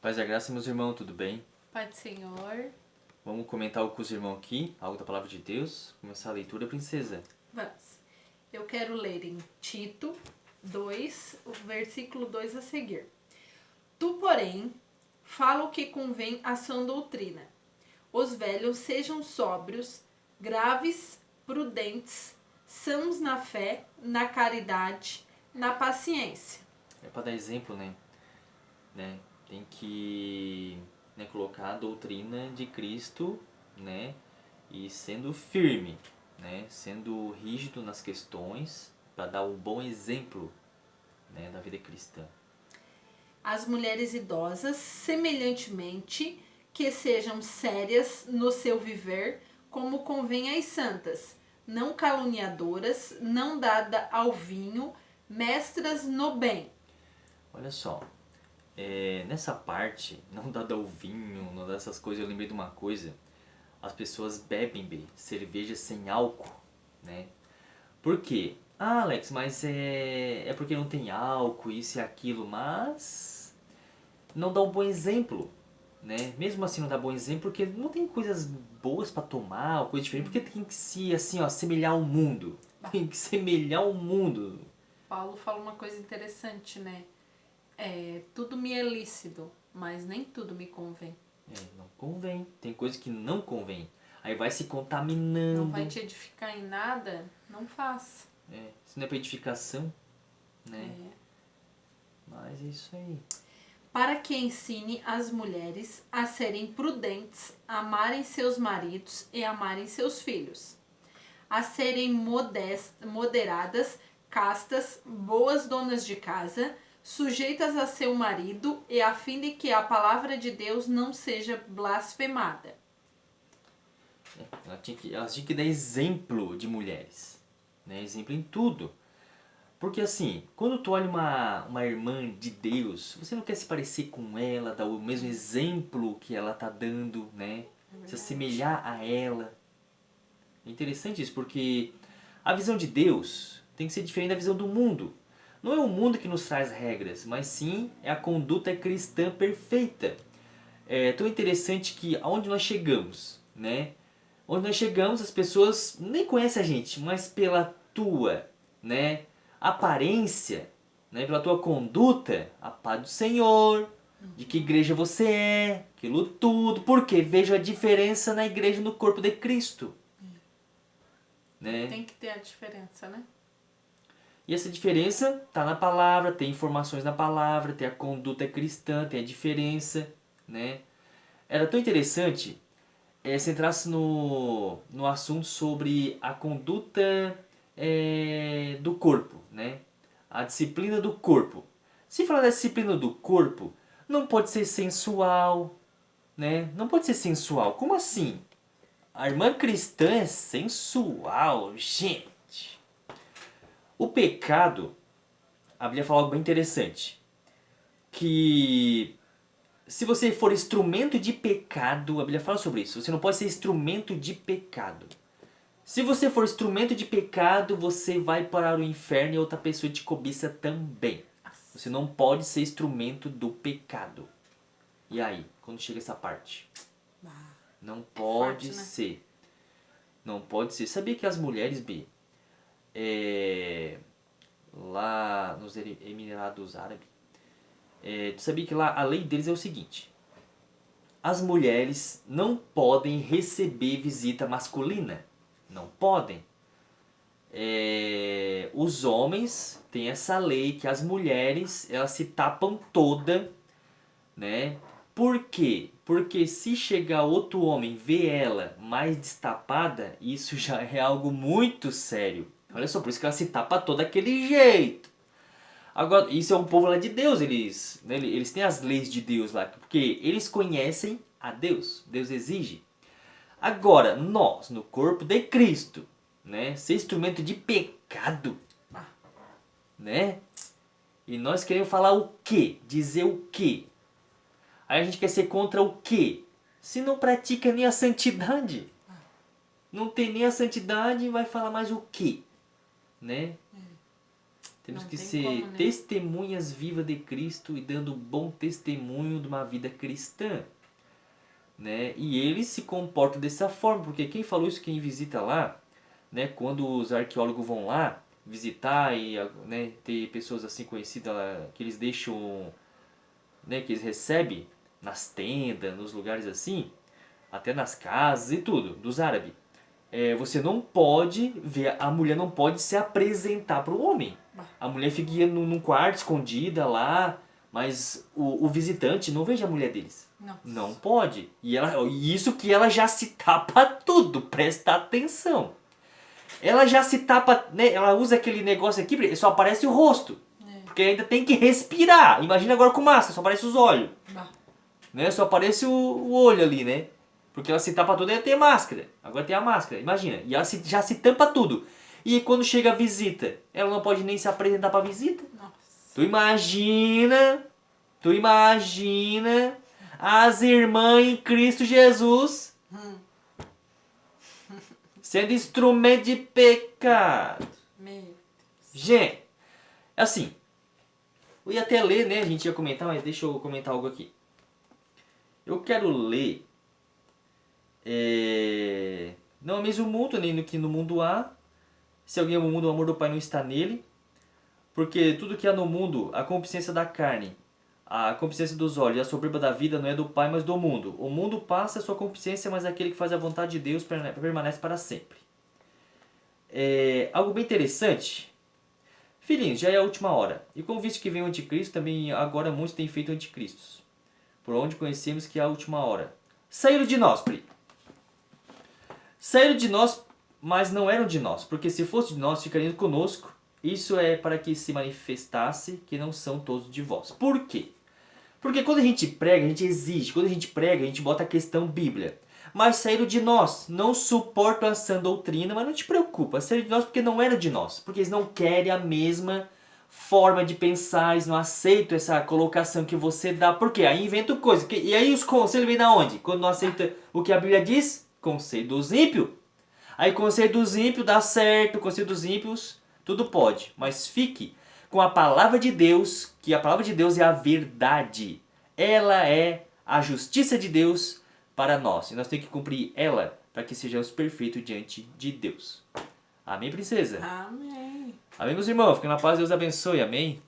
Paz e graça, meus irmãos, tudo bem? Pai do Senhor. Vamos comentar algo com os irmãos aqui, algo da Palavra de Deus. Começar a leitura, princesa. Vamos. Eu quero ler em Tito 2, o versículo 2 a seguir. Tu, porém, fala o que convém à sã doutrina. Os velhos sejam sóbrios, graves, prudentes, sãos na fé, na caridade, na paciência. É para dar exemplo, né? Tem que colocar a doutrina de Cristo, né? E sendo firme, né? Sendo rígido nas questões, para dar um bom exemplo, né? Da vida cristã. As mulheres idosas, semelhantemente, que sejam sérias no seu viver, como convém às santas, não caluniadoras, não dada ao vinho, mestras no bem. Olha só, nessa parte, não dá ao vinho, não dá essas coisas, eu lembrei de uma coisa. As pessoas bebem cerveja sem álcool, né? Por quê? Ah, Alex, mas é porque não tem álcool, isso e aquilo, mas não dá um bom exemplo, né? Mesmo assim não dá bom exemplo porque não tem coisas boas para tomar, ou coisa diferente, porque tem que se assim, ó, semelhar ao mundo. Tem que semelhar ao mundo. Paulo fala uma coisa interessante, né? Tudo me é lícito, mas nem tudo me convém. Não convém. Tem coisas que não convém. Aí vai se Não contaminando. vai te edificar em nada, não faça. Isso não é para edificação, né? É. Mas é isso aí. Para que ensine as mulheres a serem prudentes, amarem seus maridos e amarem seus filhos, a serem moderadas, castas, boas donas de casa, sujeitas a seu marido e a fim de que a palavra de Deus não seja blasfemada. Elas tinham que dar exemplo de mulheres, né? Exemplo em tudo. Porque assim, quando tu olha uma irmã de Deus, você não quer se parecer com ela, dar o mesmo exemplo que ela tá dando, né? Se assemelhar a ela. É interessante isso, porque a visão de Deus tem que ser diferente da visão do mundo. Não é o mundo que nos traz regras, mas sim é a conduta cristã perfeita. É tão interessante que aonde nós chegamos, né? Onde nós chegamos, as pessoas nem conhecem a gente, mas pela tua, né, aparência, né, pela tua conduta, a paz do Senhor, de que igreja você é, aquilo tudo. Porque vejo a diferença na igreja, no corpo de Cristo, né? Tem que ter a diferença, né? E essa diferença tá na palavra, tem informações na palavra, tem a conduta cristã, tem a diferença, né? Era tão interessante se entrasse no assunto sobre a conduta do corpo, né? A disciplina do corpo. Se falar da disciplina do corpo, não pode ser sensual, né? Não pode ser sensual. Como assim? A irmã cristã é sensual, gente. O pecado, a Bíblia fala algo bem interessante, que se você for instrumento de pecado, a Bíblia fala sobre isso, você não pode ser instrumento de pecado. Se você for instrumento de pecado, você vai para o inferno e outra pessoa te cobiça também. Você não pode ser instrumento do pecado. E aí, quando chega essa parte? Não pode forte, né? ser. Não pode ser. Sabia que as mulheres, B, lá nos Emirados Árabes, tu sabia que lá a lei deles é o seguinte: as mulheres não podem receber visita masculina. Não podem. Os homens têm essa lei que as mulheres elas se tapam toda, né? Por quê? Porque se chegar outro homem ver ela mais destapada, isso já é algo muito sério. Olha só, por isso que ela se tapa toda daquele jeito. Agora, isso é um povo lá de Deus, eles, né, eles têm as leis de Deus lá, porque eles conhecem a Deus, Deus exige. Agora, nós, no corpo de Cristo, né, ser instrumento de pecado, né? E nós queremos falar o quê? Dizer o quê? Aí a gente quer ser contra o quê? Se não pratica nem a santidade. Não tem nem a santidade, vai falar mais o quê? Né? Temos Não que tem ser como, né? testemunhas vivas de Cristo e dando bom testemunho de uma vida cristã. Né? E eles se comportam dessa forma, porque quem falou isso, quem visita lá, né? Quando os arqueólogos vão lá visitar e, né, ter pessoas assim conhecidas lá, que eles deixam, né, que eles recebem nas tendas, nos lugares assim, até nas casas e tudo, dos árabes. Você não pode ver, a mulher não pode se apresentar para o homem. A mulher fica num quarto escondida lá, mas o visitante não veja a mulher deles. Nossa. Não pode. E isso que ela já se tapa tudo, presta atenção. Ela já se tapa, né? Ela usa aquele negócio aqui, só aparece o rosto. Porque ainda tem que respirar. Imagina agora com máscara, só aparece os olhos. Né? Só aparece o olho ali, né? Porque ela se tapa toda e tem máscara. Agora tem a máscara, imagina. E ela já se tampa tudo. E quando chega a visita, ela não pode nem se apresentar pra visita. Nossa. Tu imagina as irmãs em Cristo Jesus sendo instrumento de pecado. Meu Deus. Gente, assim, eu ia até ler, né? A gente ia comentar, mas deixa eu comentar algo aqui. Eu quero ler. Não é mesmo mundo, nem no que no mundo há. Se alguém ama o mundo, o amor do Pai não está nele. Porque tudo que há no mundo, a concupiscência da carne, a concupiscência dos olhos e a soberba da vida não é do Pai, mas do mundo. O mundo passa a sua concupiscência, mas aquele que faz a vontade de Deus permanece para sempre. Algo bem interessante. Filhinhos, já é a última hora. E com visto que vem o anticristo, também agora muitos têm feito anticristos. Por onde conhecemos que é a última hora. Saíram de nós, Pri. Saíram de nós, mas não eram de nós. Porque se fosse de nós, ficariam conosco. Isso é para que se manifestasse que não são todos de vós. Por quê? Porque quando a gente prega, a gente exige. Quando a gente prega, a gente bota a questão Bíblia. Mas saíram de nós. Não suportam a sã doutrina, mas não te preocupa. Saíram de nós porque não eram de nós. Porque eles não querem a mesma forma de pensar. Eles não aceitam essa colocação que você dá. Por quê? Aí inventam coisa. E aí os conselhos vêm da onde? Quando não aceita o que a Bíblia diz? Conselho dos ímpios. Aí conselho dos ímpios dá certo. Conselho dos ímpios, tudo pode. Mas fique com a palavra de Deus, que a palavra de Deus é a verdade. Ela é a justiça de Deus para nós. E nós temos que cumprir ela para que sejamos perfeitos diante de Deus. Amém, princesa? Amém. Amém, meus irmãos. Fiquem na paz, Deus abençoe. Amém.